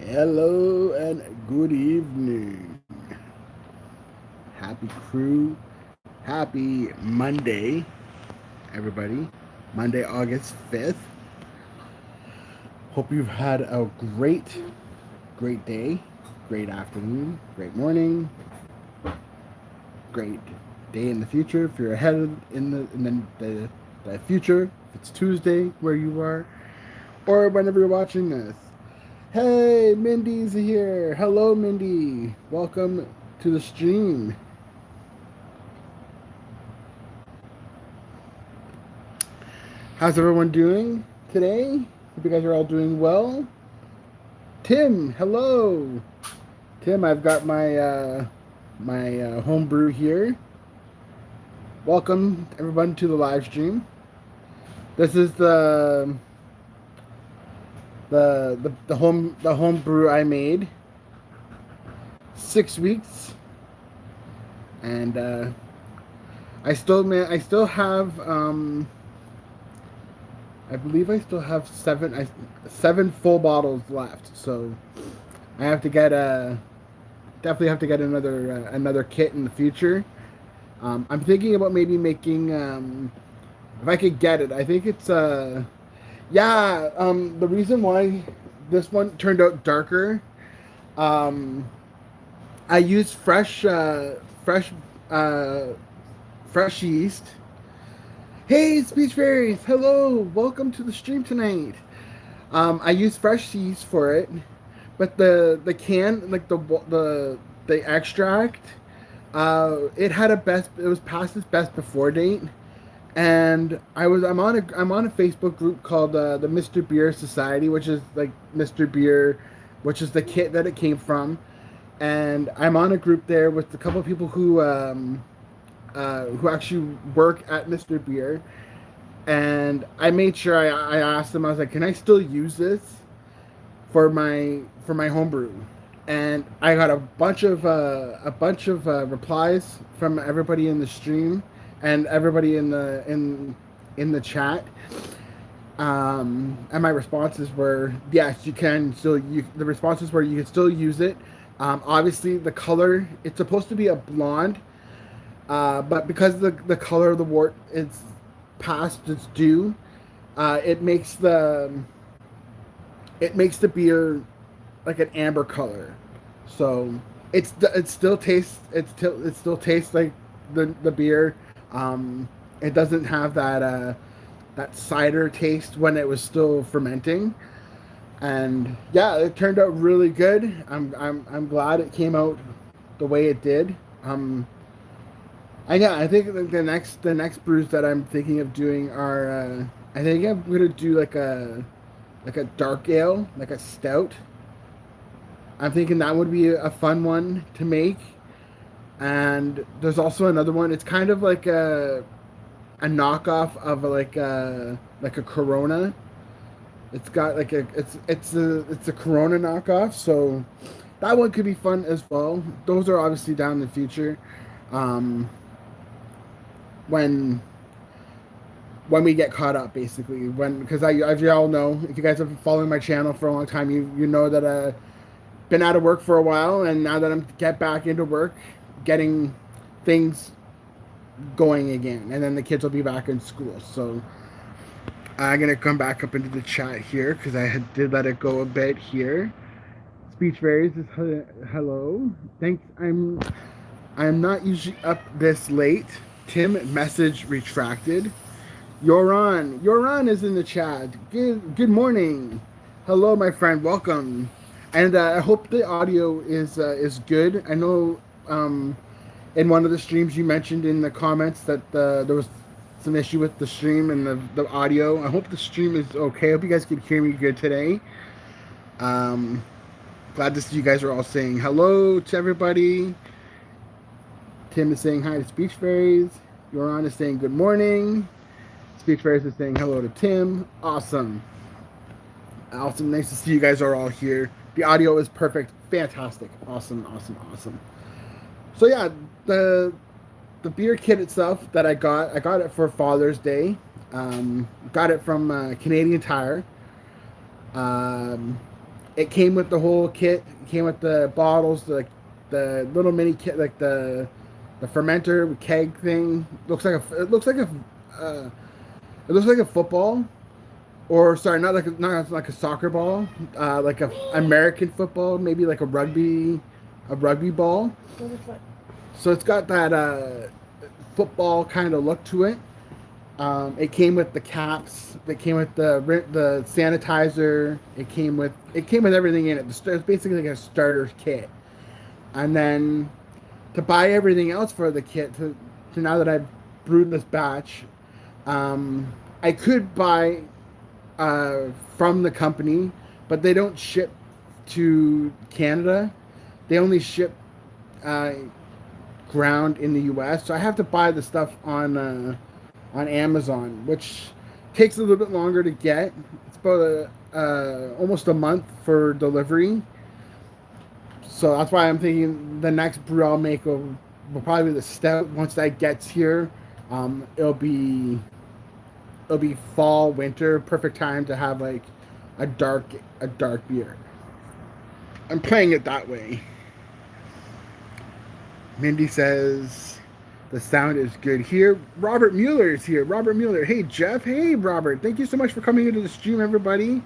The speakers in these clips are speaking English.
Hello and good evening. Happy crew. Happy Monday, everybody. Monday, August 5th. Hope you've had a great day, great afternoon, great morning, great day in the future. If you're ahead in the future, if it's Tuesday where you are, or whenever you're watching this. Hey, Mindy's here. Hello, Mindy. Welcome to the stream. How's everyone doing today? Hope you guys are all doing well. Tim, hello. Tim, I've got my homebrew here. Welcome everyone to the live stream. This is the homebrew I made. 6 weeks, and I still have I believe I still have seven full bottles left. So I have to get definitely have to get another kit in the future. I'm thinking about maybe making if I could get it. I think it's yeah. The reason why this one turned out darker, um, I used uh, fresh yeast. Hey, Speech Fairies! Hello, welcome to the stream tonight. I used fresh yeast for it, but the can, like the extract, it had a best. It was past its best before date, and I'm on a Facebook group called the Mr. Beer Society, which is like Mr. Beer, which is the kit that it came from, and I'm on a group there with a couple of people who actually work at Mr. Beer, and I made sure I asked them. I was like, "Can I still use this for my homebrew?" And I got a bunch of replies from everybody in the stream and everybody in the chat. And my responses were, yes, you can still. The responses were you can still use it. Obviously, the color, it's supposed to be a blonde, but because the color of the wort is past its due, it makes the beer like an amber color. So it still tastes it still tastes like the beer. It doesn't have that cider taste when it was still fermenting. And yeah, it turned out really good. I'm glad it came out the way it did. And yeah, I think the next brews that I'm thinking of doing are I think I'm gonna do like a dark ale, like a stout. I'm thinking that would be a fun one to make. And there's also another one. It's kind of like a knockoff of like a Corona. It's got like it's a Corona knockoff, so that one could be fun as well. Those are obviously down in the future. Um, when we get caught up, basically, when because as you all know, if you guys have been following my channel for a long time, you know that been out of work for a while, and now that I'm get back into work, getting things going again, and then the kids will be back in school. So I'm gonna come back up into the chat here because did let it go a bit here. Speech Fairies is hello. Thanks. I'm not usually up this late. Tim, message retracted. Yoran is in the chat. Good morning. Hello, my friend. Welcome. And I hope the audio is good. I know in one of the streams you mentioned in the comments that there was some issue with the stream and the audio. I hope the stream is okay. I hope you guys can hear me good today. Glad to see you guys are all saying hello to everybody. Tim is saying hi to Speech Fairies. Yoran is saying good morning. Speech Fairies is saying hello to Tim. Awesome. Awesome. Nice to see you guys are all here. The audio is perfect. Fantastic. Awesome. So yeah, the beer kit itself that I got it for Father's Day. Got it from Canadian Tire. It came with the whole kit. It came with the bottles, the little mini kit, like the fermenter keg thing. Uh, it looks like a football, or sorry, not like a soccer ball, like a American football, maybe like a rugby ball. So it's got that football kind of look to it. It came with the caps. It came with the sanitizer. It came with everything in it. It's basically like a starter kit. And then to buy everything else for the kit, to now that I've brewed this batch, I could buy from the company, but they don't ship to Canada. They only ship uh, ground in the U.S. So I have to buy the stuff on Amazon, which takes a little bit longer to get. It's about almost a month for delivery. So that's why I'm thinking the next brew I'll make will probably be the stout. Once that gets here, um, it'll be it'll be fall, winter, perfect time to have like a dark a dark beer. I'm playing it that way. Mindy says the sound is good here. Robert Mueller is here. Robert Mueller. Hey, Jeff. Hey, Robert. Thank you so much for coming into the stream, everybody.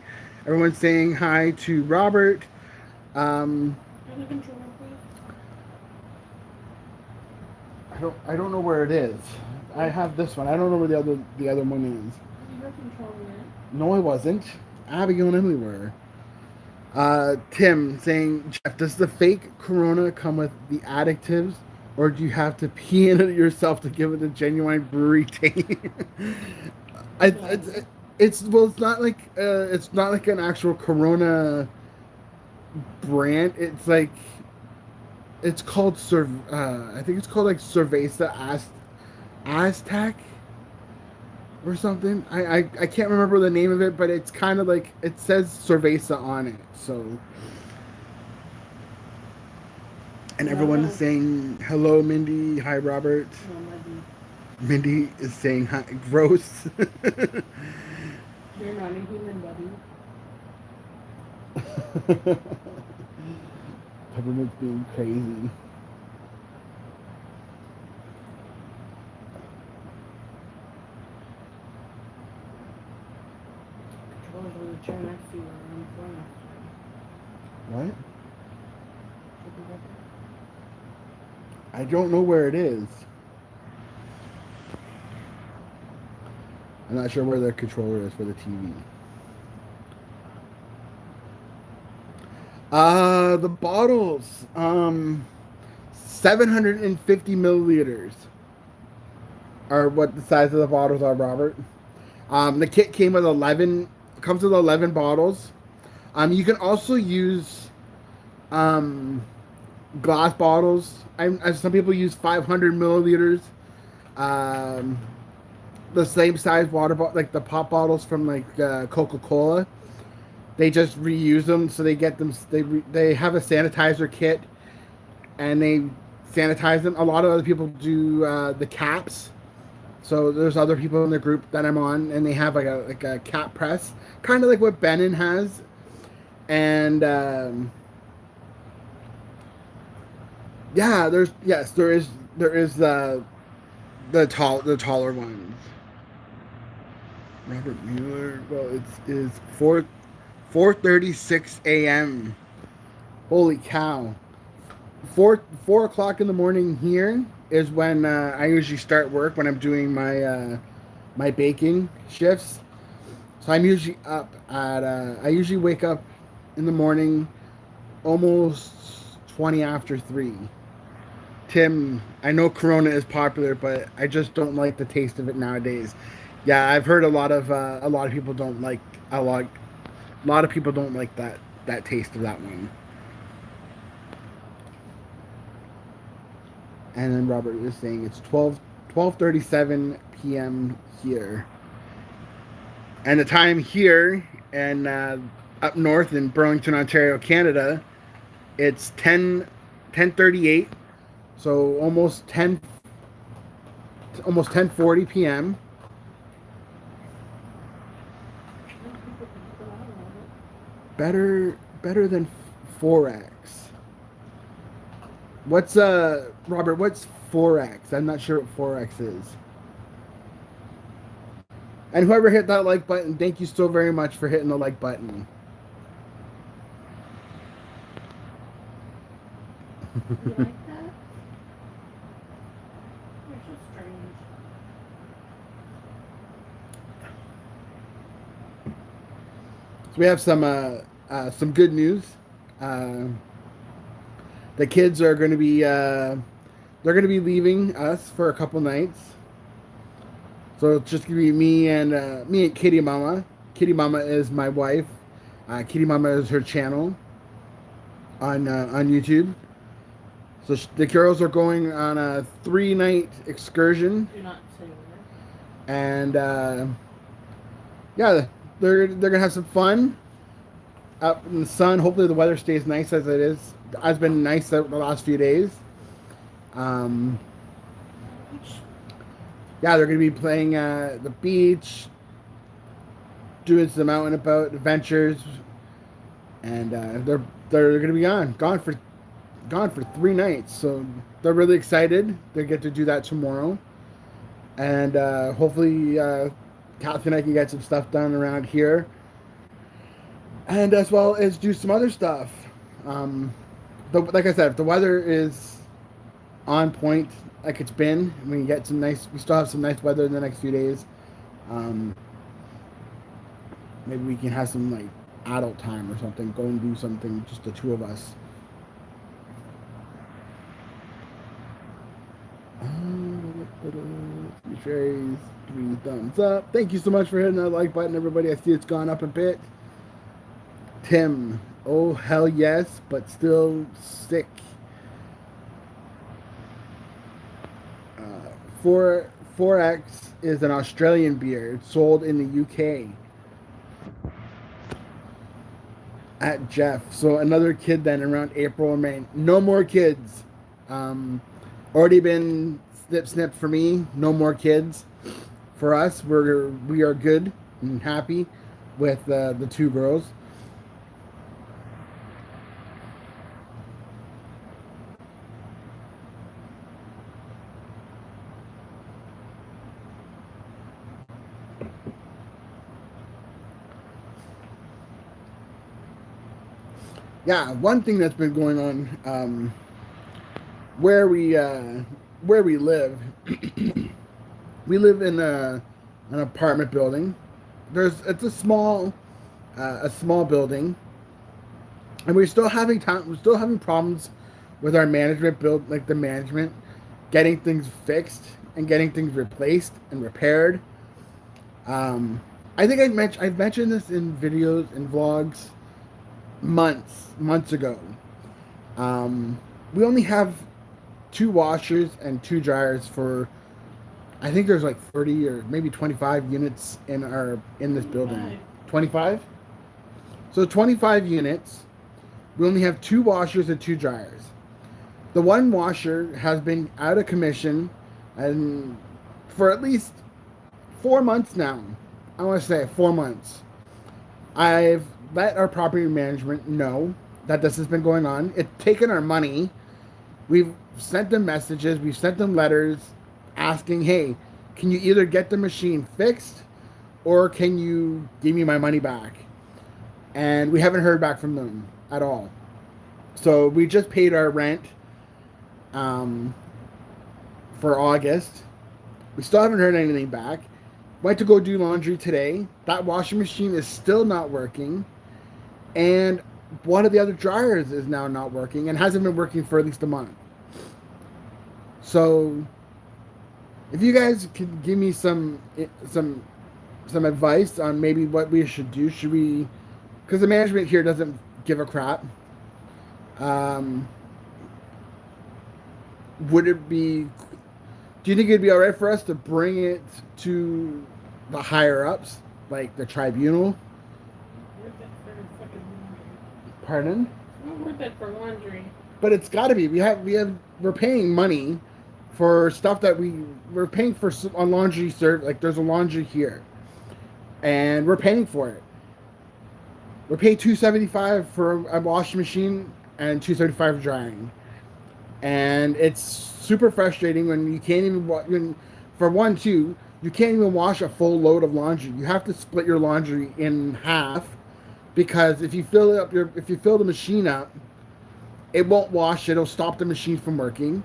Everyone's saying hi to Robert. Um, I don't know where it is. I have this one. I don't know where the other one is. You're controlling it. No, I wasn't. Abigail and Emily were. Tim saying, Jeff, does the fake Corona come with the additives, or do you have to pee in it yourself to give it a genuine brewery taste? It's it's not like an actual Corona brand. It's called I think it's called like Cerveza Aztec or something. I can't remember the name of it, but it's kind of like it says Cerveza on it. So, and everyone is saying hello, Mindy. Hi, Robert. Mindy is saying hi. Gross. You're not a human, buddy. Peppermint's being crazy. What? I don't know where it is. I'm not sure where the controller is for the TV. The bottles, 750 milliliters are what the size of the bottles are, Robert. The kit comes with 11 bottles. You can also use glass bottles. Some people use 500 milliliters. The same size water bottle, like the pop bottles from like Coca-Cola. They just reuse them, so they get them. They have a sanitizer kit, and they sanitize them. A lot of other people do the caps. So there's other people in the group that I'm on, and they have like a cap press, kind of like what Benin has, and yeah, there is the taller ones. Robert Mueller. Well, it is 4:36 a.m. Holy cow! 4 o'clock in the morning here is when I usually start work when I'm doing my baking shifts. So I'm usually up at I usually wake up in the morning almost 20 after 3. Tim, I know Corona is popular, but I just don't like the taste of it nowadays. Yeah, I've heard a lot of people don't like a lot of people don't like that taste of that one. And then Robert is saying it's 12:37 p.m. here. And the time here and up north in Burlington, Ontario, Canada, it's 10:38. So almost 10:40 p.m. Better better than 4X. What's Robert? What's 4X? I'm not sure what 4X is. And whoever hit that like button, thank you so very much for hitting the like button. You like that? You're so strange. So we have some good news. The kids are going to be they're going to be leaving us for a couple nights. So it's just going to be me and Kitty Mama. Kitty Mama is my wife. Kitty Mama is her channel on YouTube. So the girls are going on a 3-night excursion. Do not say that. And yeah, they're gonna have some fun out in the sun. Hopefully the weather stays nice as it is. It's been nice the last few days. Yeah, they're gonna be playing the beach, doing some out and about adventures, and they're gonna be gone for 3 nights. So they're really excited. They get to do that tomorrow, and hopefully Kathy and I can get some stuff done around here, and as well as do some other stuff. Like I said, if the weather is on point like it's been, we still have some nice weather in the next few days. Maybe we can have some like adult time or something, go and do something, just the two of us. Fairies, 3 thumbs up. Thank you so much for hitting that like button, everybody. I see it's gone up a bit. Tim, oh hell yes, but still sick. 4X is an Australian beer. It's sold in the UK. At Jeff. So another kid then around April or May. No more kids. Already been snip for me. No more kids. For us, we are good and happy with the 2 girls. Yeah, one thing that's been going on where we live, we live in an apartment building. It's a small building, and we're still having problems with our management the management getting things fixed and getting things replaced and repaired. I think I've mentioned this in videos and vlogs months ago. We only have 2 washers and 2 dryers for, I think there's like 30 or maybe 25 units in this building. 25? So 25 units. We only have 2 washers and 2 dryers. The one washer has been out of commission and for at least 4 months now. I want to say 4 months. I've let our property management know that this has been going on. It's taken our money. We've sent them messages. We've sent them letters asking, hey, can you either get the machine fixed or can you give me my money back? And we haven't heard back from them at all. So we just paid our rent for August. We still haven't heard anything back. Went to go do laundry today. That washing machine is still not working. And one of the other dryers is now not working and hasn't been working for at least a month. So if you guys could give me some advice on maybe what we should do, because the management here doesn't give a crap. Do you think it'd be all right for us to bring it to the higher ups, like the tribunal? Pardon? It's not worth it for laundry. But it's got to be. We're paying money for stuff that we're paying for on laundry serve. Like there's a laundry here, and we're paying for it. We're paying $275 for a washing machine and $275 for drying, and it's super frustrating when you can't even for one two you can't even wash a full load of laundry. You have to split your laundry in half because if you fill the machine up, it won't wash. It'll stop the machine from working,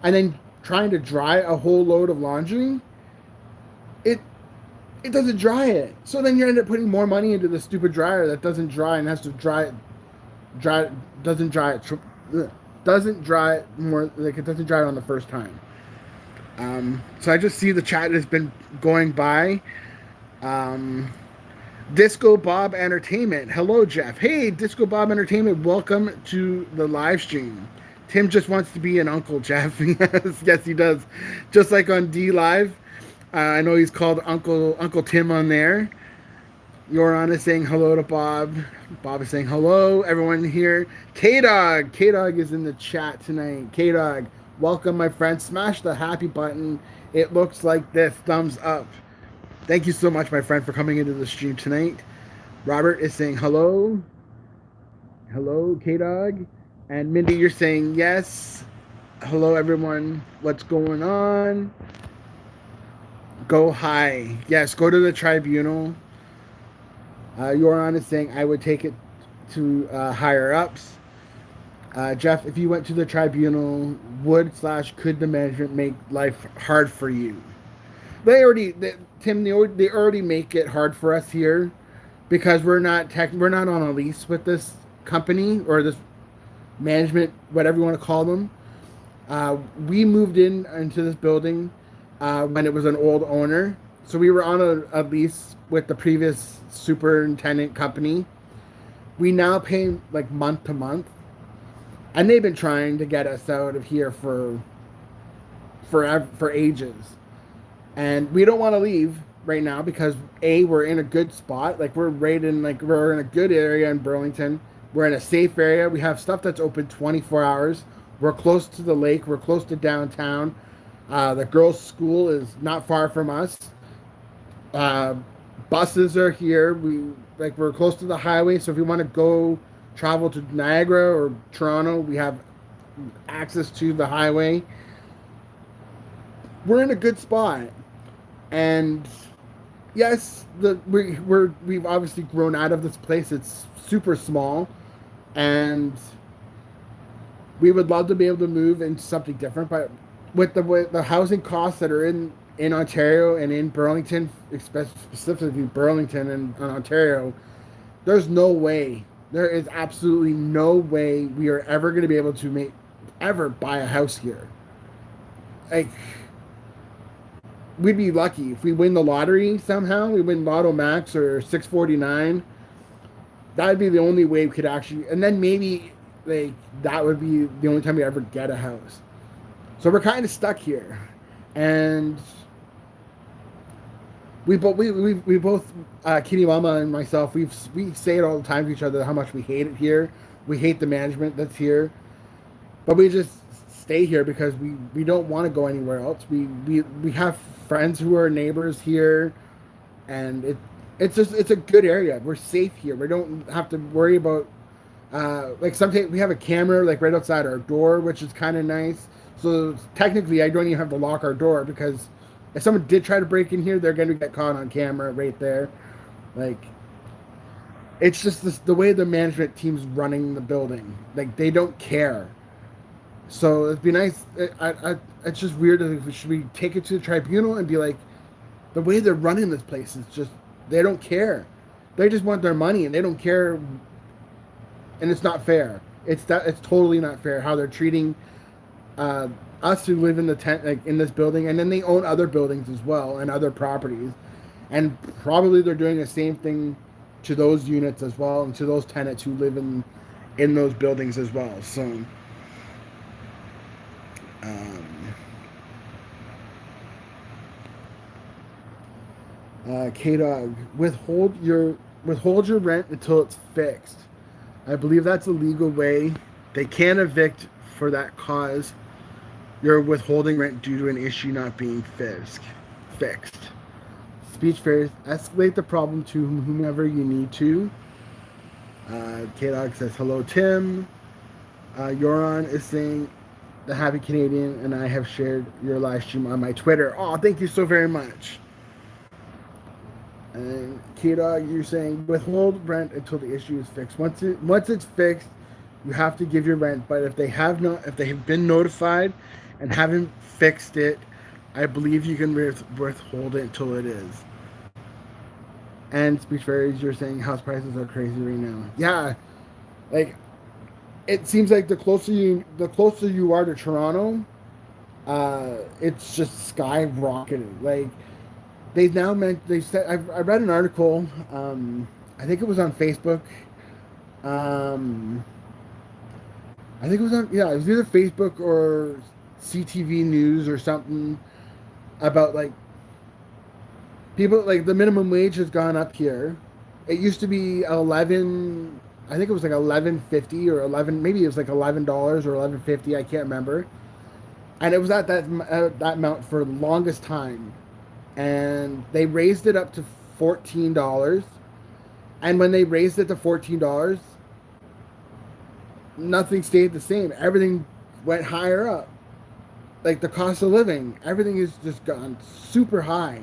and then trying to dry a whole load of laundry, it it doesn't dry it. So then you end up putting more money into the stupid dryer that doesn't dry and has to dry doesn't dry it doesn't dry it more like it doesn't dry it on the first time. So I just see the chat has been going by. Disco Bob Entertainment. Hello, Jeff. Hey, Disco Bob Entertainment. Welcome to the live stream. Tim just wants to be an uncle, Jeff. Yes, he does. Just like on D Live. I know he's called Uncle Tim on there. Yoran is saying hello to Bob. Bob is saying hello, everyone here. K-Dog. K-Dog is in the chat tonight. K-Dog, welcome, my friend. Smash the happy button. It looks like this. Thumbs up. Thank you so much, my friend, for coming into the stream tonight. Robert is saying hello. Hello, K-Dog. And Mindy, you're saying yes. Hello, everyone. What's going on? Go high. Yes, go to the tribunal. Yoran is saying I would take it to higher ups. Jeff, if you went to the tribunal, could the management make life hard for you? Tim, they already make it hard for us here because we're not on a lease with this company or this management, whatever you want to call them. We moved into this building when it was an old owner, so we were on a lease with the previous superintendent company. We now pay like month to month, and they've been trying to get us out of here for ages. And we don't want to leave right now because we're in a good spot. Like we're in a good area in Burlington. We're in a safe area. We have stuff that's open 24 hours. We're close to the lake. We're close to downtown. The girls' school is not far from us. Buses are here. We're close to the highway. So if you want to go travel to Niagara or Toronto, we have access to the highway. We're in a good spot. And yes, we've obviously grown out of this place. It's super small, and we would love to be able to move into something different. But with the housing costs that are in Ontario and in Burlington, specifically Burlington and Ontario, there's no way. There is absolutely no way we are ever going to be able to ever buy a house here. Like, we'd be lucky if we win the lottery somehow. We win Lotto Max or 649. That'd be the only way we could actually, and then maybe that would be the only time we ever get a house. So we're kind of stuck here, and we both Kitty Mama and myself, we say it all the time to each other how much we hate it here. We hate the management that's here, but we just stay here because we don't want to go anywhere else. We have friends who are neighbors here, and it's a good area. We're safe here. We don't have to worry about sometimes we have a camera right outside our door, which is kind of nice. So technically, I don't even have to lock our door because if someone did try to break in here, they're going to get caught on camera right there. It's just the way the management team's running the building. They don't care. So it'd be nice. It's just weird. Should we take it to the tribunal and be like, the way they're running this place is just, they don't care. They just want their money and they don't care. And it's not fair. It's totally not fair how they're treating us who live in the tent, in this building, and then they own other buildings as well and other properties, and probably they're doing the same thing to those units as well and to those tenants who live in those buildings as well. So. K-Dog, withhold your rent until it's fixed. I believe that's a legal way. They can evict for that cause. You're withholding rent due to an issue not being fixed. Speech fairies, escalate the problem to whomever you need to. K-Dog says, hello, Tim. Yoron is saying, the Happy Canadian and I have shared your live stream on my Twitter. Oh, thank you so very much. And K-Dog, you're saying, withhold rent until the issue is fixed. Once it's fixed, you have to give your rent. But if they have been notified and haven't fixed it, I believe you can withhold it until it is. And Speech Fairies, you're saying house prices are crazy right now. Yeah, like it seems like the closer you are to Toronto, it's just skyrocketed. Like they said I read an article. I think it was on Facebook. Um, I think it was on it was either Facebook or CTV News or something about like people like the minimum wage has gone up here. It used to be 11. I think it was like 11.50 or 11. Maybe it was like $11 or 11.50. I can't remember. And it was at that amount for the longest time. And they raised it up to $14. And when they raised it to $14, nothing stayed the same. Everything went higher up. Like the cost of living, everything has just gone super high.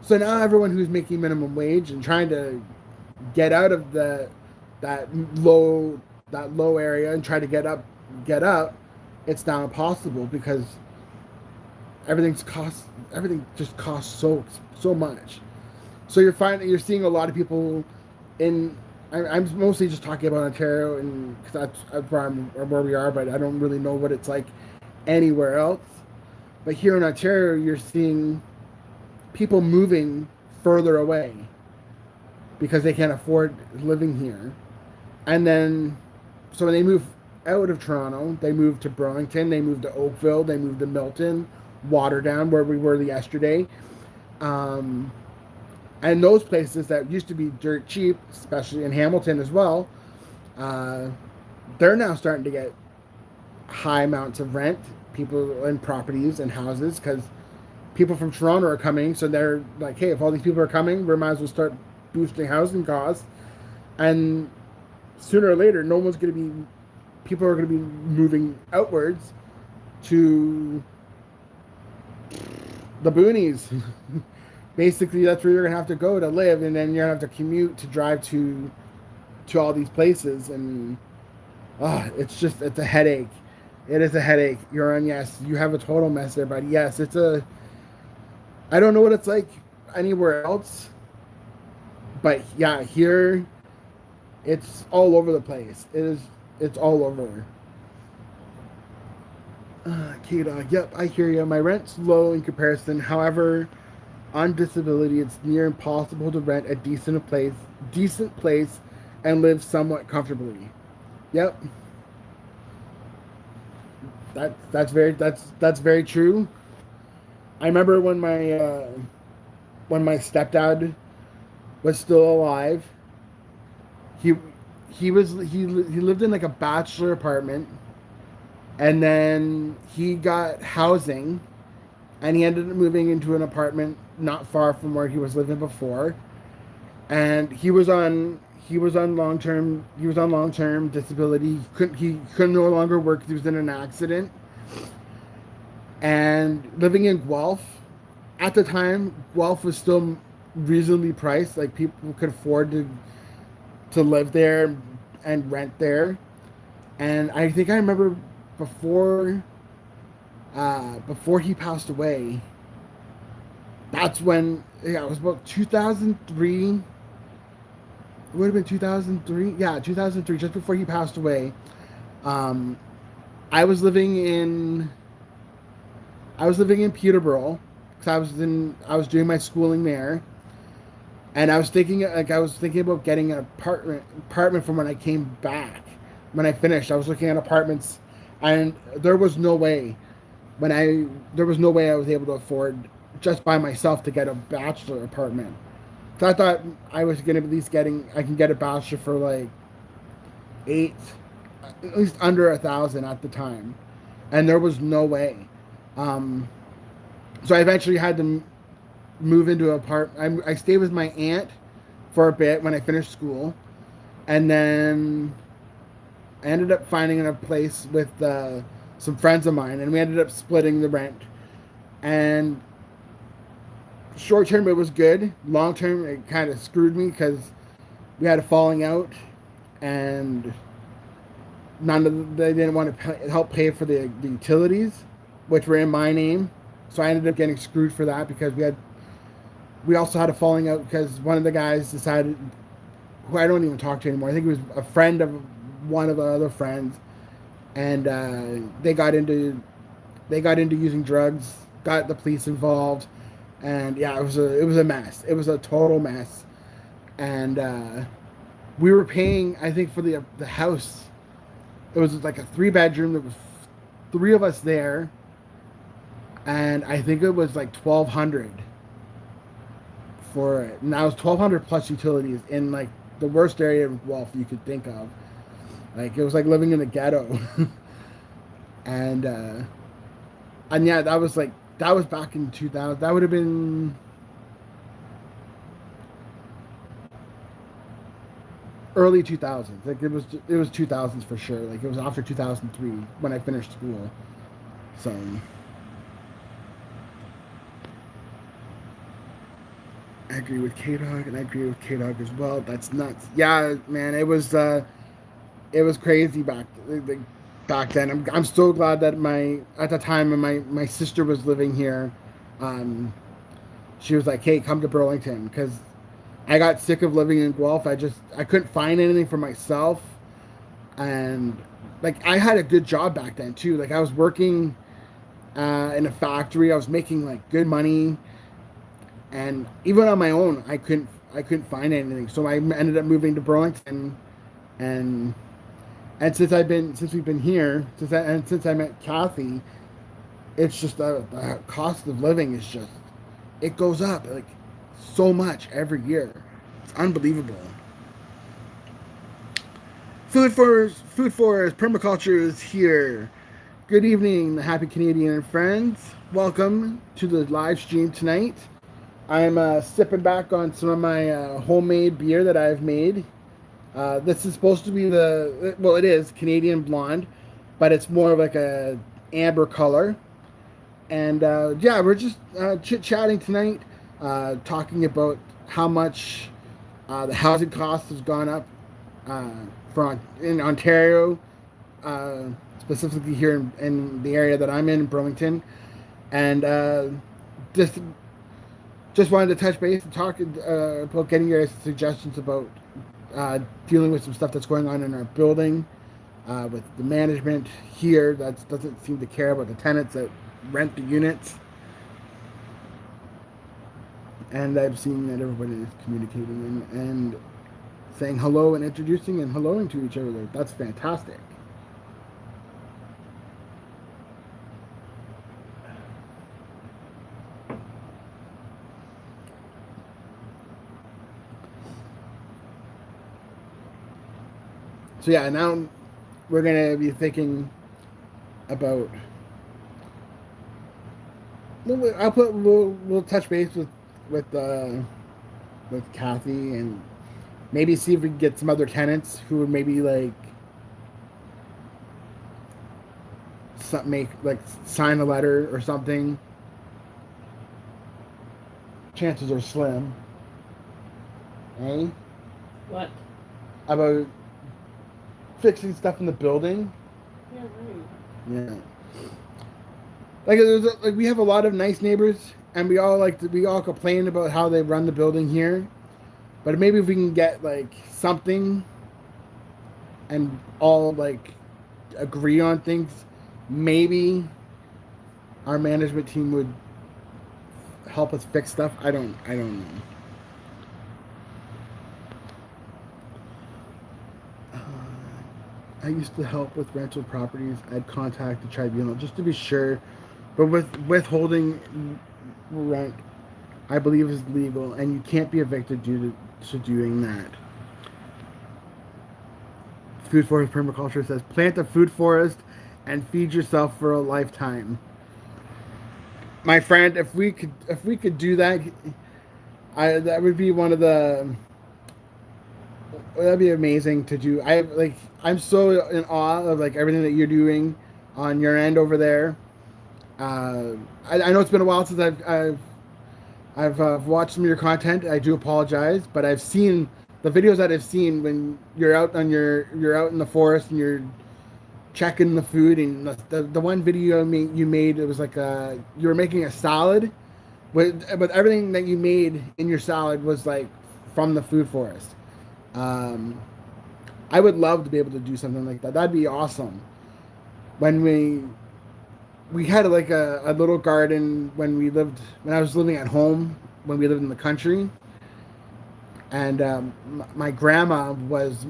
So now everyone who's making minimum wage and trying to get out of that low area and try to get up, it's now impossible because everything just costs so much. So you're seeing a lot of people in. I'm mostly just talking about Ontario and because that's where we are, but I don't really know what it's like anywhere else. But here in Ontario, you're seeing people moving further away because they can't afford living here. And then, so when they move out of Toronto, they move to Burlington, they move to Oakville, they move to Milton, Waterdown, where we were yesterday. And those places that used to be dirt cheap, especially in Hamilton as well, they're now starting to get high amounts of rent, people in properties and houses, because people from Toronto are coming. So they're like, hey, if all these people are coming, we might as well start boosting housing costs. And sooner or later, people are going to be moving outwards to the boonies. Basically, that's where you're going to have to go to live, and then you're going to have to commute to drive to all these places. And it's a headache. It is a headache. You're on, yes, you have a total mess there, buddy. Yes, I don't know what it's like anywhere else, but yeah, here, it's all over the place. It's all over. K-Dog, yep, I hear you. My rent's low in comparison. However, on disability, it's near impossible to rent a decent place and live somewhat comfortably. Yep. That's very true. I remember when my stepdad was still alive. He lived in like a bachelor apartment, and then he got housing, and he ended up moving into an apartment not far from where he was living before, and he was on long term disability. He couldn't no longer work because he was in an accident, and living in Guelph at the time, Guelph was still reasonably priced. Like people could afford to live there and rent there. And I think I remember before he passed away, that's when it was about 2003. It would have been 2003. Yeah, 2003, just before he passed away. I was living in Peterborough because I was doing my schooling there. And I was thinking about getting an apartment from when I came back. When I finished, I was looking at apartments, and there was no way I was able to afford just by myself to get a bachelor apartment. So I thought I was going to at least I can get a bachelor for like at least under 1,000 at the time, and there was no way. So I eventually had to move into an apartment. I stayed with my aunt for a bit when I finished school, And then I ended up finding a place with some friends of mine, and we ended up splitting the rent. And short term, it was good. Long term, it kind of screwed me because we had a falling out, and they didn't want to help pay for the utilities, which were in my name. So I ended up getting screwed for that because we also had a falling out because one of the guys decided, who I don't even talk to anymore. I think he was a friend of one of our other friends, and they got into using drugs, got the police involved, and yeah, it was a mess. It was a total mess, and we were paying, I think, for the house. It was like a 3 bedroom. There was three of us there, and I think it was like 1,200 for it. And that was 1,200 plus utilities in like the worst area of Guelph you could think of. Like it was like living in the ghetto. and yeah, that was back in 2000. That would have been early 2000s. Like it was 2000s for sure. Like it was after 2003 when I finished school. So I agree with K Dog, and I agree with K Dog as well. That's nuts. Yeah, man, it was crazy back then. I'm so glad that at the time when my sister was living here, um, she was like, "Hey, come to Burlington," because I got sick of living in Guelph. I couldn't find anything for myself, and like I had a good job back then too. Like I was working in a factory. I was making like good money, and even on my own, I couldn't find anything. So I ended up moving to Burlington, and since we've been here since I met Kathy, it's just the cost of living is just it goes up like so much every year. It's unbelievable. Food Forest Permaculture is here. Good evening, happy Canadian and friends. Welcome to the live stream tonight. I'm sipping back on some of my homemade beer that I've made. This is supposed to be it is Canadian blonde, but it's more of like a amber color. And yeah, we're just chit chatting tonight, talking about how much the housing cost has gone up in Ontario, specifically here in the area that I'm in, Burlington, and just wanted to touch base and talk about getting your suggestions about dealing with some stuff that's going on in our building with the management here that doesn't seem to care about the tenants that rent the units. And I've seen that everybody is communicating and saying hello and introducing and helloing to each other. That's fantastic. So yeah, now we're gonna be thinking about. We'll touch base with Kathy and maybe see if we can get some other tenants who would maybe like sign a letter or something. Chances are slim. Eh? What? About fixing stuff in the building. Yeah, right. Yeah. Like we have a lot of nice neighbors, and we all complain about how they run the building here. But maybe if we can get like something, and all like agree on things, maybe our management team would help us fix stuff. I don't know. I used to help with rental properties. I'd contact the tribunal just to be sure. But with withholding rent, I believe is legal, and you can't be evicted due to doing that. Food Forest Permaculture says, plant a food forest and feed yourself for a lifetime. My friend, if we could do that, that would be one of the that'd be amazing to do. I'm so in awe of like everything that you're doing on your end over there. Uh, I know it's been a while since I've watched some of your content. I do apologize, but I've seen the videos that I've seen when you're out in the forest and you're checking the food. And the one video you made, it was like you were making a salad with everything that you made in your salad was like from the food forest. Um, I would love to be able to do something like that. That'd be awesome. When we had like a little garden when I was living at home when we lived in the country, and my grandma was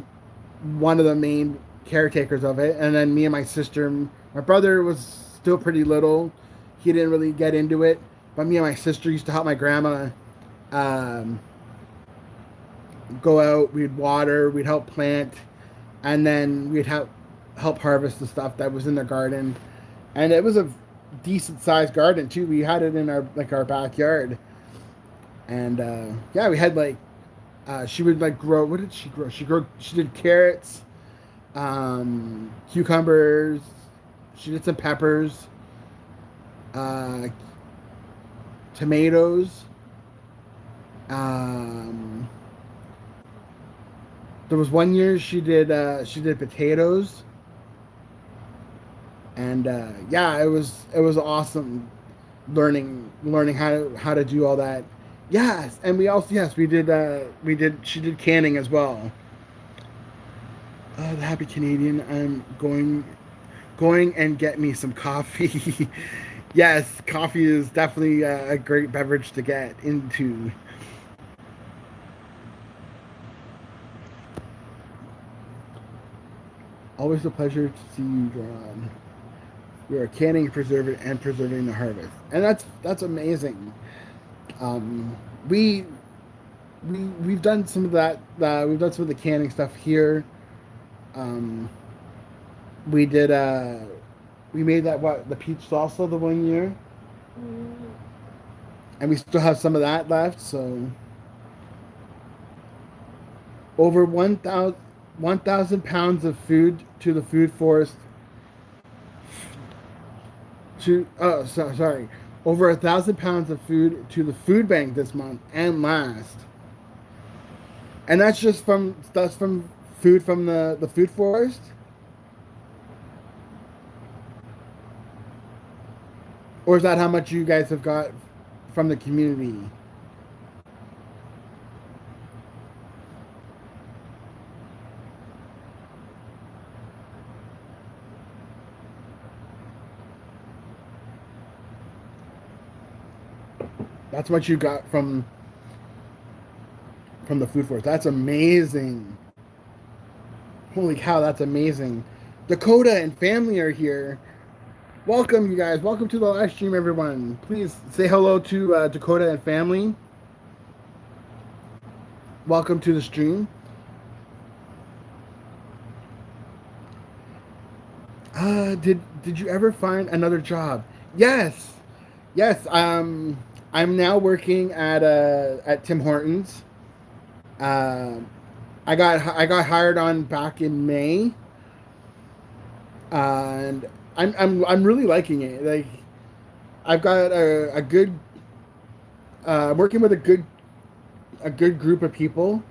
one of the main caretakers of it, and then me and my sister. My brother was still pretty little; he didn't really get into it, but me and my sister used to help my grandma um, go out. We'd water, we'd help plant, and then we'd help harvest the stuff that was in the garden. And it was a decent sized garden too. We had it in our backyard, and yeah, we had like she would like grow. What did she grow? She did carrots, cucumbers. She did some peppers, uh, tomatoes. Um, there was one year she did potatoes, and yeah, it was awesome learning how to do all that. Yes, and we also yes we did she did canning as well. The happy Canadian. I'm going and get me some coffee. Yes, coffee is definitely a great beverage to get into. Always a pleasure to see you, John. We are canning, preserving the harvest, and that's amazing. Um, we we've done some of that. We've done some of the canning stuff here. Um, we did. We made that what the peach salsa the one year, Mm. and we still have some of that left. So over 1,000 pounds of food to the food forest. Sorry, over 1,000 pounds of food to the food bank this month and last. And that's from food from the food forest. Or is that how much you guys have got from the community? That's what you got from the food forest. That's amazing. Holy cow, that's amazing. Dakota and family are here. Welcome, you guys. Welcome to the live stream, everyone. Please say hello to Dakota and family. Welcome to the stream. Did you ever find another job? Yes, yes. I'm now working at Tim Hortons. Um, I got hired on back in May, and I'm really liking it. Like I've got a good working with a good group of people.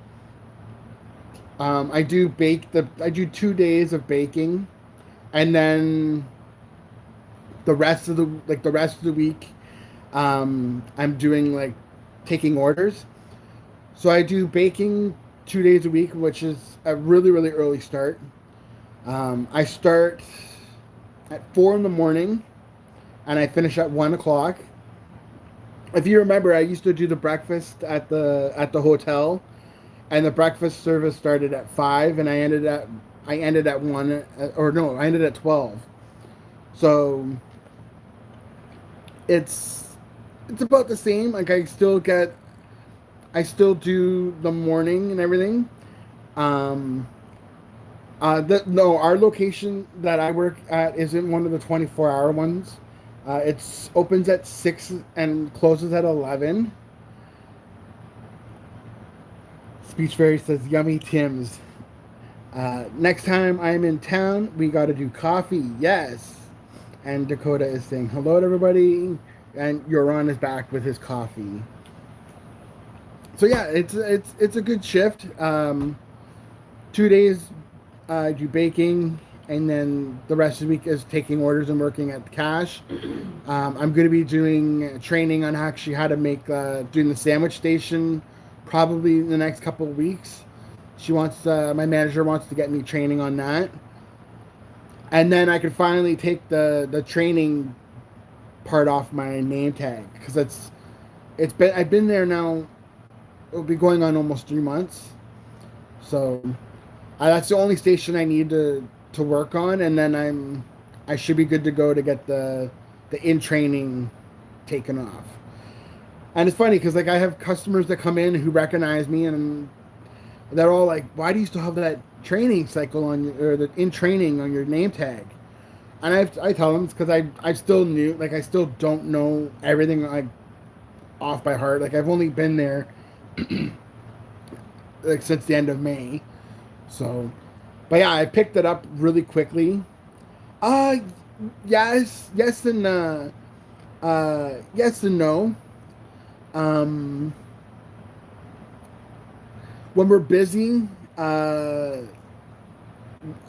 I do 2 days of baking, and then the rest of the week, I'm doing like taking orders. So I do baking 2 days a week, which is a really early start. I start at 4 in the morning and I finish at 1 o'clock. If you remember, I used to do the breakfast at the hotel, and the breakfast service started at 5, and I ended at 1, or no, I ended at 12. So it's it's about the same. Like I still do the morning and everything. Um, no, our location that I work at isn't one of the 24-hour ones. It's opens at 6 and closes at 11. Beach Fairy says, "Yummy Tim's." Next time I'm in town, we got to do coffee. Yes. And Dakota is saying hello to everybody, and Yoron is back with his coffee. So yeah, it's a good shift. 2 days I do baking, and then the rest of the week is taking orders and working at the cash. I'm going to be doing training on actually how to make doing the sandwich station probably in the next couple of weeks. She wants my manager wants to get me training on that, and then I could finally take the training part off my name tag, because it's been I've been there now. It'll be going on almost 3 months, so that's the only station I need to work on, and then I should be good to go to get the in training taken off. And it's funny because like I have customers that come in who recognize me, and they're all like, "Why do you still have that training cycle on or the in training on your name tag?" And I tell them it's because I still new, like I still don't know everything like off by heart. Like I've only been there like since the end of May, so. But yeah, I picked it up really quickly. Uh yes and yes and no. Um, when we're busy,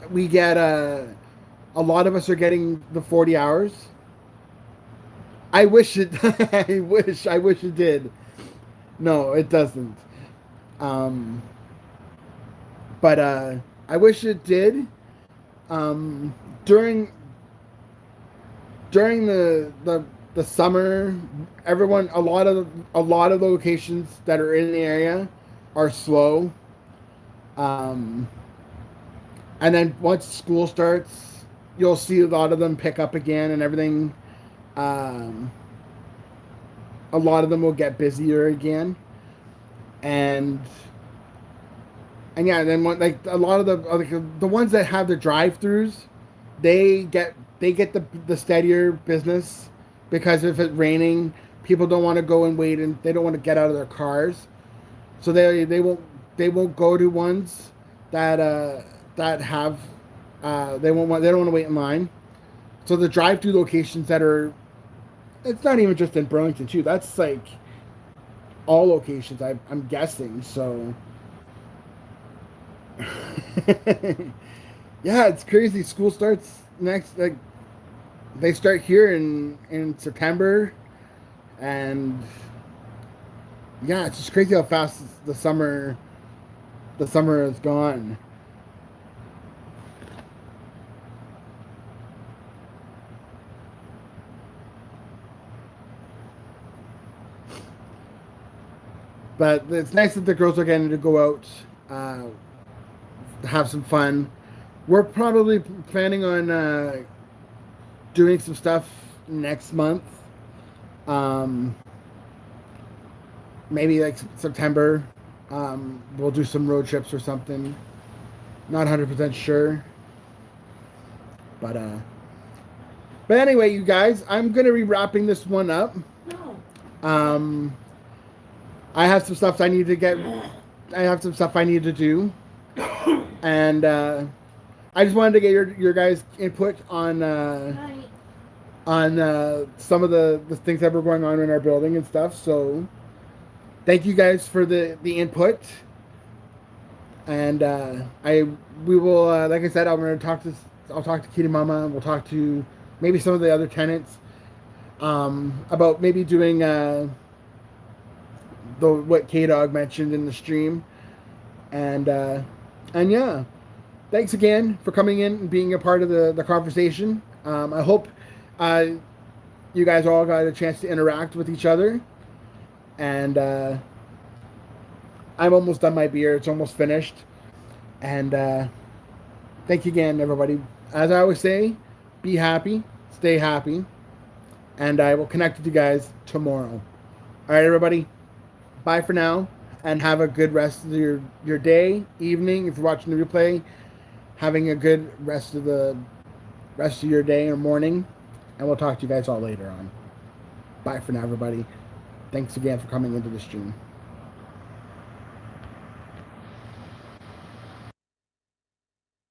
we get a lot of us are getting the 40 hours. I wish it. I wish it did. No, it doesn't. Um, but I wish it did. Um, during the summer, everyone a lot of the locations that are in the area are slow. Um, and then once school starts, you'll see a lot of them pick up again and everything. Um, a lot of them will get busier again, and yeah, then like a lot of the ones that have the drive-throughs, they get the steadier business, because if it's raining, people don't want to go and wait, and they don't want to get out of their cars, so they won't go to ones that have they don't want to wait in line. So the drive-through locations that are, it's not even just in Burlington too. That's like all locations, I'm guessing. So yeah, it's crazy. School starts next, like they start here in September, and yeah, it's just crazy how fast the summer is gone. But it's nice that the girls are getting to go out, have some fun. We're probably planning on doing some stuff next month. Maybe like September. We'll do some road trips or something. Not 100% sure. But anyway, you guys, I'm gonna be wrapping this one up. No. I have some stuff I need to get. I have some stuff I need to do, and I just wanted to get your guys' input on some of the things that were going on in our building and stuff. So, thank you guys for the input, and we will like I said, I'll talk to Kitty Mama. We'll talk to maybe some of the other tenants about maybe doing what K-Dog mentioned in the stream, and yeah, thanks again for coming in and being a part of the conversation. I hope you guys all got a chance to interact with each other, and I'm almost done my beer. It's almost finished, and thank you again, everybody. As I always say, be happy, stay happy, and I will connect with you guys tomorrow. All right, everybody. Bye for now, and have a good rest of your day, evening. If you're watching the replay, having a good rest of your day or morning, and we'll talk to you guys all later on. Bye for now, everybody. Thanks again for coming into the stream.